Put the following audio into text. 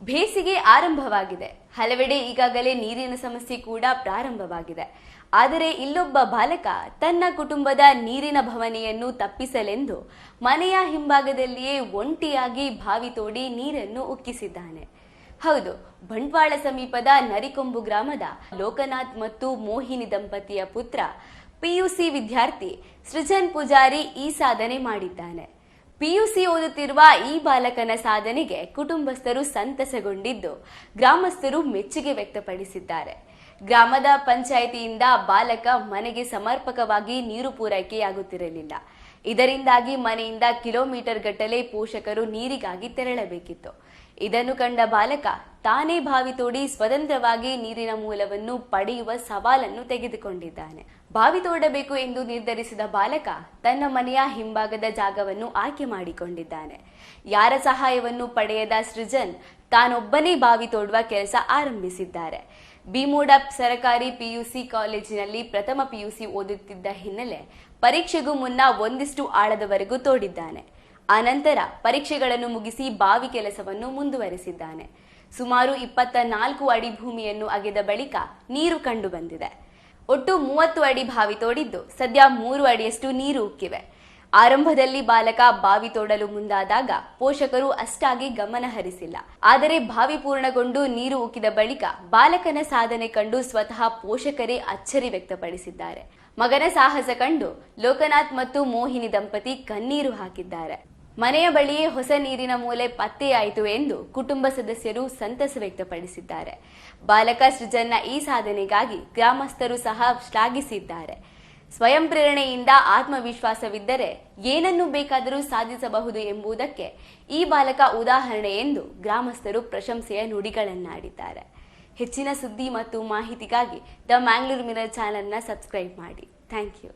ಬೇಸಿಗೆ ಆರಂಭವಾಗಿದೆ. ಹಲವೆಡೆ ಈಗಾಗಲೇ ನೀರಿನ ಸಮಸ್ಯೆ ಕೂಡ ಪ್ರಾರಂಭವಾಗಿದೆ. ಆದರೆ ಇಲ್ಲೊಬ್ಬ ಬಾಲಕ ತನ್ನ ಕುಟುಂಬದ ನೀರಿನ ಭವನೆಯನ್ನು ತಪ್ಪಿಸಲೆಂದು ಮನೆಯ ಹಿಂಭಾಗದಲ್ಲಿಯೇ ಒಂಟಿಯಾಗಿ ಬಾವಿ ತೋಡಿ ನೀರನ್ನು ಉಕ್ಕಿಸಿದ್ದಾನೆ. ಹೌದು, ಬಂಟ್ವಾಳ ಸಮೀಪದ ನರಿಕೊಂಬು ಗ್ರಾಮದ ಲೋಕನಾಥ್ ಮತ್ತು ಮೋಹಿನಿ ದಂಪತಿಯ ಪುತ್ರ ಪಿಯುಸಿ ವಿದ್ಯಾರ್ಥಿ ಸೃಜನ್ ಪೂಜಾರಿ ಈ ಸಾಧನೆ ಮಾಡಿದ್ದಾನೆ. ಪಿಯುಸಿ ಓದುತ್ತಿರುವ ಈ ಬಾಲಕನ ಸಾಧನೆಗೆ ಕುಟುಂಬಸ್ಥರು ಸಂತಸಗೊಂಡಿದ್ದು, ಗ್ರಾಮಸ್ಥರು ಮೆಚ್ಚುಗೆ ವ್ಯಕ್ತಪಡಿಸಿದ್ದಾರೆ. ಗ್ರಾಮದ ಪಂಚಾಯಿತಿಯಿಂದ ಬಾಲಕ ಮನೆಗೆ ಸಮರ್ಪಕವಾಗಿ ನೀರು ಪೂರೈಕೆಯಾಗುತ್ತಿರಲಿಲ್ಲ. ಇದರಿಂದಾಗಿ ಮನೆಯಿಂದ ಕಿಲೋಮೀಟರ್ ಗಟ್ಟಲೆ ಪೋಷಕರು ನೀರಿಗಾಗಿ ತೆರಳಬೇಕಿತ್ತು. ಇದನ್ನು ಕಂಡ ಬಾಲಕ ತಾನೇ ಬಾವಿ ತೋಡಿ ಸ್ವತಂತ್ರವಾಗಿ ನೀರಿನ ಮೂಲವನ್ನು ಪಡೆಯುವ ಸವಾಲನ್ನು ತೆಗೆದುಕೊಂಡಿದ್ದಾನೆ. ಬಾವಿ ತೋಡಬೇಕು ಎಂದು ನಿರ್ಧರಿಸಿದ ಬಾಲಕ ತನ್ನ ಮನೆಯ ಹಿಂಭಾಗದ ಜಾಗವನ್ನು ಆಯ್ಕೆ ಮಾಡಿಕೊಂಡಿದ್ದಾನೆ. ಯಾರ ಸಹಾಯವನ್ನು ಪಡೆಯದ ಸೃಜನ್ ತಾನೊಬ್ಬನೇ ಬಾವಿ ತೋಡುವ ಕೆಲಸ ಆರಂಭಿಸಿದ್ದಾರೆ. ಬಿಮೂಡ ಸರಕಾರಿ ಪಿಯುಸಿ ಕಾಲೇಜಿನಲ್ಲಿ ಪ್ರಥಮ ಪಿಯುಸಿ ಓದುತ್ತಿದ್ದ ಹಿನ್ನೆಲೆ ಪರೀಕ್ಷೆಗೂ ಮುನ್ನ ಒಂದಿಷ್ಟು ಆಳದವರೆಗೂ ತೋಡಿದ್ದಾನೆ. ಆನಂತರ ಪರೀಕ್ಷೆಗಳನ್ನು ಮುಗಿಸಿ ಬಾವಿ ಕೆಲಸವನ್ನು ಮುಂದುವರೆಸಿದ್ದಾನೆ. ಸುಮಾರು 24 ಅಡಿ ಭೂಮಿಯನ್ನು ಅಗೆದ ಬಳಿಕ ನೀರು ಕಂಡು ಬಂದಿದೆ. ಒಟ್ಟು 30 ಅಡಿ ಬಾವಿ ತೋಡಿದ್ದು ಸದ್ಯ 3 ಅಡಿಯಷ್ಟು ನೀರು ಉಕ್ಕಿವೆ. ಆರಂಭದಲ್ಲಿ ಬಾಲಕ ಬಾವಿ ತೋಡಲು ಮುಂದಾದಾಗ ಪೋಷಕರು ಅಷ್ಟಾಗಿ ಗಮನ ಹರಿಸಿಲ್ಲ. ಆದರೆ ಬಾವಿ ಪೂರ್ಣಗೊಂಡು ನೀರು ಉಕ್ಕಿದ ಬಳಿಕ ಬಾಲಕನ ಸಾಧನೆ ಕಂಡು ಸ್ವತಃ ಪೋಷಕರೇ ಅಚ್ಚರಿ ವ್ಯಕ್ತಪಡಿಸಿದ್ದಾರೆ. ಮಗನ ಸಾಹಸ ಕಂಡು ಲೋಕನಾಥ್ ಮತ್ತು ಮೋಹಿನಿ ದಂಪತಿ ಕಣ್ಣೀರು ಹಾಕಿದ್ದಾರೆ. ಮನೆಯ ಬಳಿಯೇ ಹೊಸ ನೀರಿನ ಮೂಲೆ ಪತ್ತೆಯಾಯಿತು ಎಂದು ಕುಟುಂಬ ಸದಸ್ಯರು ಸಂತಸ ವ್ಯಕ್ತಪಡಿಸಿದ್ದಾರೆ. ಬಾಲಕ ಸೃಜನ್ನ ಈ ಸಾಧನೆಗಾಗಿ ಗ್ರಾಮಸ್ಥರು ಸಹ ಶ್ಲಾಘಿಸಿದ್ದಾರೆ. ಸ್ವಯಂ ಪ್ರೇರಣೆಯಿಂದ ಆತ್ಮವಿಶ್ವಾಸವಿದ್ದರೆ ಏನನ್ನು ಬೇಕಾದರೂ ಸಾಧಿಸಬಹುದು ಎಂಬುದಕ್ಕೆ ಈ ಬಾಲಕ ಉದಾಹರಣೆ ಎಂದು ಗ್ರಾಮಸ್ಥರು ಪ್ರಶಂಸೆಯ ನುಡಿಗಳನ್ನಾಡಿದ್ದಾರೆ. ಹೆಚ್ಚಿನ ಸುದ್ದಿ ಮತ್ತು ಮಾಹಿತಿಗಾಗಿ ದ ಮ್ಯಾಂಗ್ಳೂರ್ ಮಿರರ್ ಚಾನೆಲ್ನ ಸಬ್ಸ್ಕ್ರೈಬ್ ಮಾಡಿ. Thank you.